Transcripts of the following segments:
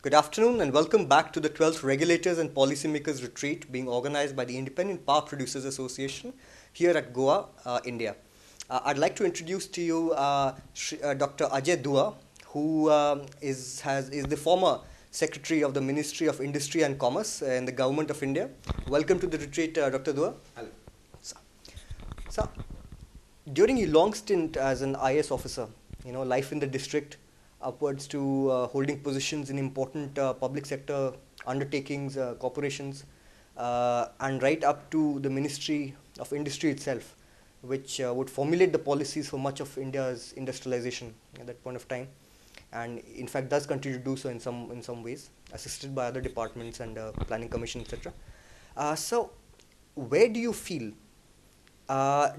Good afternoon and welcome back to the 12th Regulators and Policymakers Retreat being organized by the Independent Power Producers Association here at Goa, India. I'd like to introduce to you Dr. Ajay Dua, who is the former Secretary of the Ministry of Industry and Commerce in the Government of India. Welcome to the retreat, Dr. Dua. Hello. So, during your long stint as an IS officer, life in the district, upwards to holding positions in important public sector undertakings, corporations, and right up to the Ministry of Industry itself, which would formulate the policies for much of India's industrialization at that point of time, and in fact does continue to do so in some ways, assisted by other departments and planning commission, etc. So, where do you feel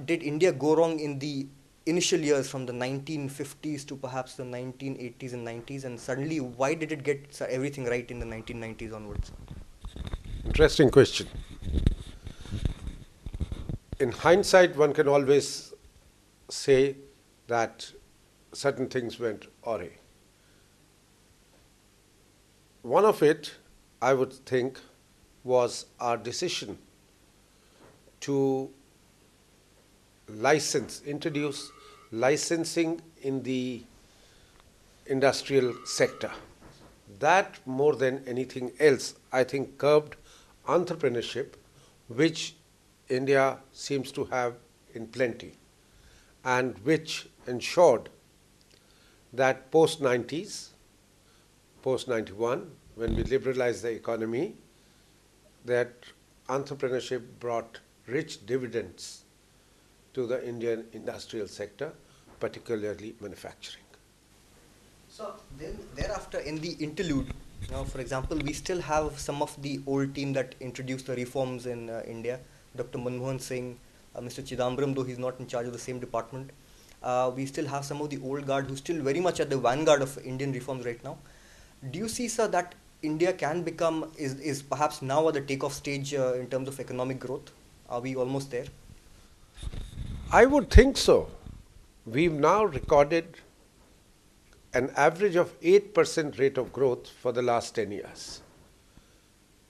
did India go wrong in the initial years from the 1950s to perhaps the 1980s and 90s, and suddenly why did it get everything right in the 1990s onwards? Interesting question. In hindsight, one can always say that certain things went awry. One of it, I would think, was our decision to introduce licensing in the industrial sector. That, more than anything else, I think curbed entrepreneurship, which India seems to have in plenty, and which ensured that post-90s, post-91, when we liberalized the economy, that entrepreneurship brought rich dividends to the Indian industrial sector, particularly manufacturing. So then thereafter in the interlude, for example, we still have some of the old team that introduced the reforms in India, Dr. Manmohan Singh, Mr. Chidambaram, though he's not in charge of the same department. We still have some of the old guard who's still very much at the vanguard of Indian reforms right now. Do you see, sir, that India can become, is perhaps now at the takeoff stage in terms of economic growth? Are we almost there? I would think so. We've now recorded an average of 8% rate of growth for the last 10 years.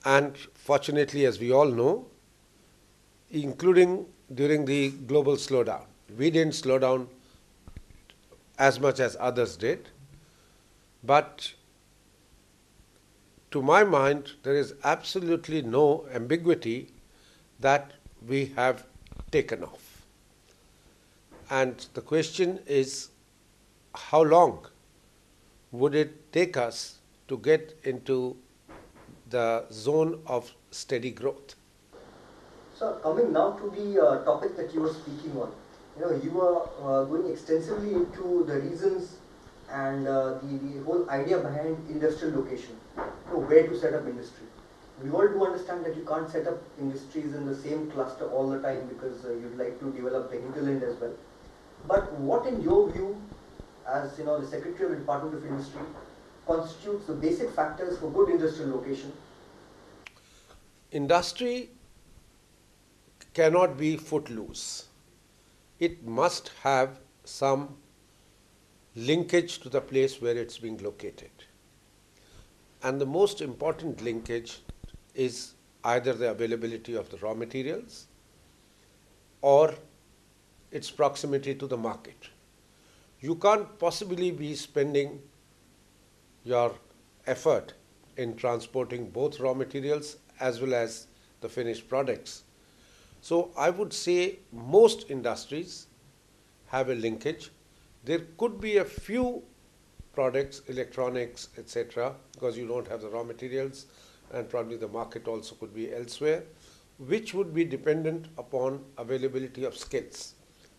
And fortunately, as we all know, including during the global slowdown, we didn't slow down as much as others did. But to my mind, there is absolutely no ambiguity that we have taken off. And the question is, how long would it take us to get into the zone of steady growth? So coming now to the topic that you were speaking on, you were going extensively into the reasons and the whole idea behind industrial location, where to set up industry. We all do understand that you can't set up industries in the same cluster all the time because you'd like to develop the hinterland as well. But what, in your view, as the Secretary of the Department of Industry, constitutes the basic factors for good industrial location? Industry cannot be footloose. It must have some linkage to the place where it's being located. And the most important linkage is either the availability of the raw materials or its proximity to the market. You can't possibly be spending your effort in transporting both raw materials as well as the finished products. So I would say most industries have a linkage. There could be a few products, electronics, etc., because you don't have the raw materials, and probably the market also could be elsewhere, which would be dependent upon availability of skills,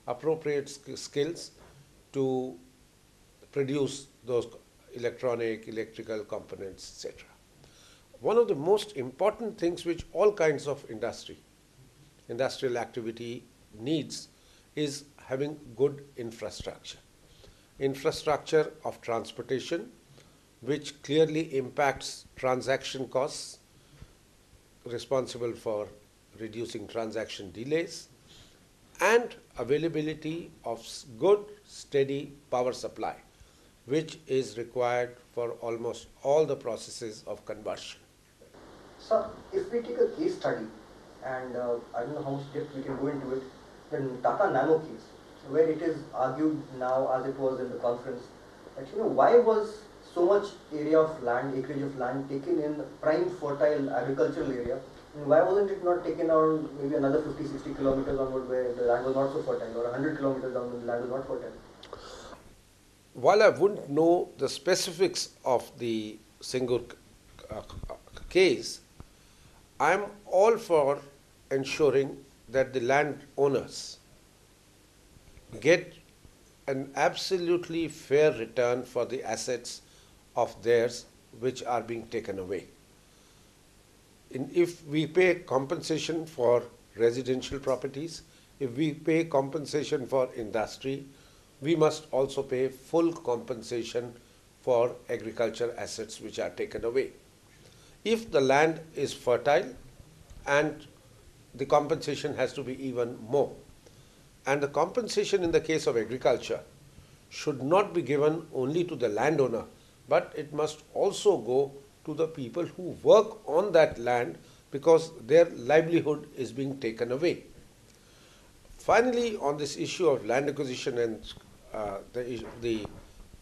appropriate skills to produce those electrical components, etc. One of the most important things which all kinds of industrial activity needs is having good infrastructure. Infrastructure of transportation, which clearly impacts transaction costs, responsible for reducing transaction delays, and availability of good, steady power supply, which is required for almost all the processes of conversion. So, if we take a case study, and I don't know how much depth we can go into it, the Tata Nano case, where it is argued now, as it was in the conference, that why was so much area of land, acreage of land taken in prime fertile agricultural area, and why wasn't it not taken on maybe another 50, 60 kilometers onward where the land was not so fertile, or 100 kilometers down the land was not fertile? While I wouldn't know the specifics of the single uh, case, I'm all for ensuring that the landowners get an absolutely fair return for the assets of theirs which are being taken away. If we pay compensation for residential properties, if we pay compensation for industry, we must also pay full compensation for agriculture assets which are taken away. If the land is fertile, and the compensation has to be even more. And the compensation in the case of agriculture should not be given only to the landowner, but it must also go to the people who work on that land because their livelihood is being taken away. Finally, on this issue of land acquisition and the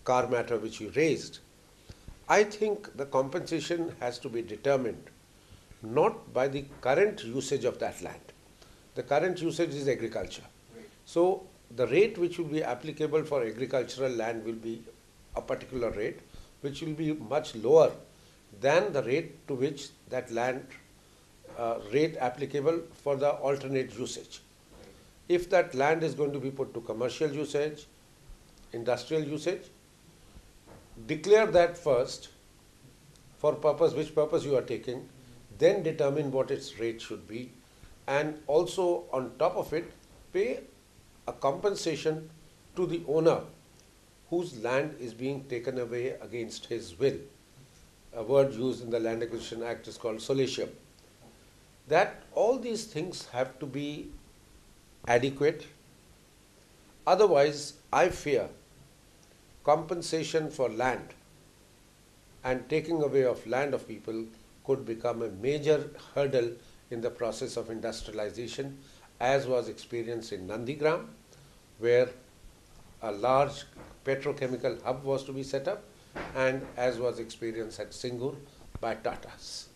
car matter which you raised, I think the compensation has to be determined not by the current usage of that land. The current usage is agriculture. So the rate which will be applicable for agricultural land will be a particular rate, which will be much lower than the rate to which that land rate applicable for the alternate usage. If that land is going to be put to commercial usage, industrial usage, declare that first for purpose, which purpose you are taking, then determine what its rate should be, and also on top of it, pay a compensation to the owner whose land is being taken away against his will. A word used in the Land Acquisition Act is called solatium. That all these things have to be adequate. Otherwise, I fear compensation for land and taking away of land of people could become a major hurdle in the process of industrialization, as was experienced in Nandigram, where a large petrochemical hub was to be set up, and as was experienced at Singur by Tatas.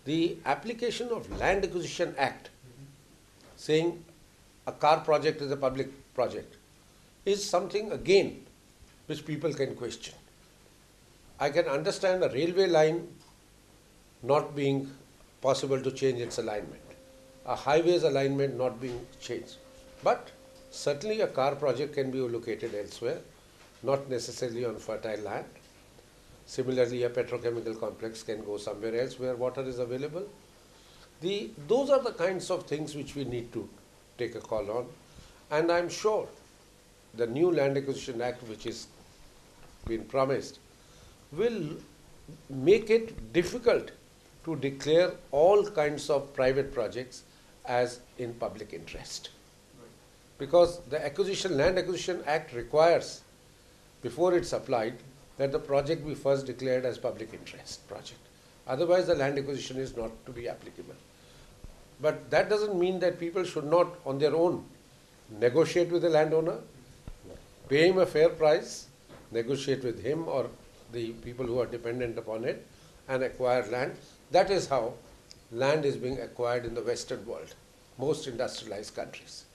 The application of Land Acquisition Act, saying a car project is a public project, is something again which people can question. I can understand a railway line not being possible to change its alignment, a highway's alignment not being changed. But certainly a car project can be located elsewhere, not necessarily on fertile land. Similarly, a petrochemical complex can go somewhere else where water is available. Those are the kinds of things which we need to take a call on. And I'm sure the new Land Acquisition Act, which is been promised, will make it difficult to declare all kinds of private projects as in public interest. Because the Land Acquisition Act requires, before it's applied, that the project be first declared as public interest project. Otherwise, the land acquisition is not to be applicable. But that doesn't mean that people should not, on their own, negotiate with the landowner, pay him a fair price, negotiate with him or the people who are dependent upon it, and acquire land. That is how land is being acquired in the Western world, most industrialized countries.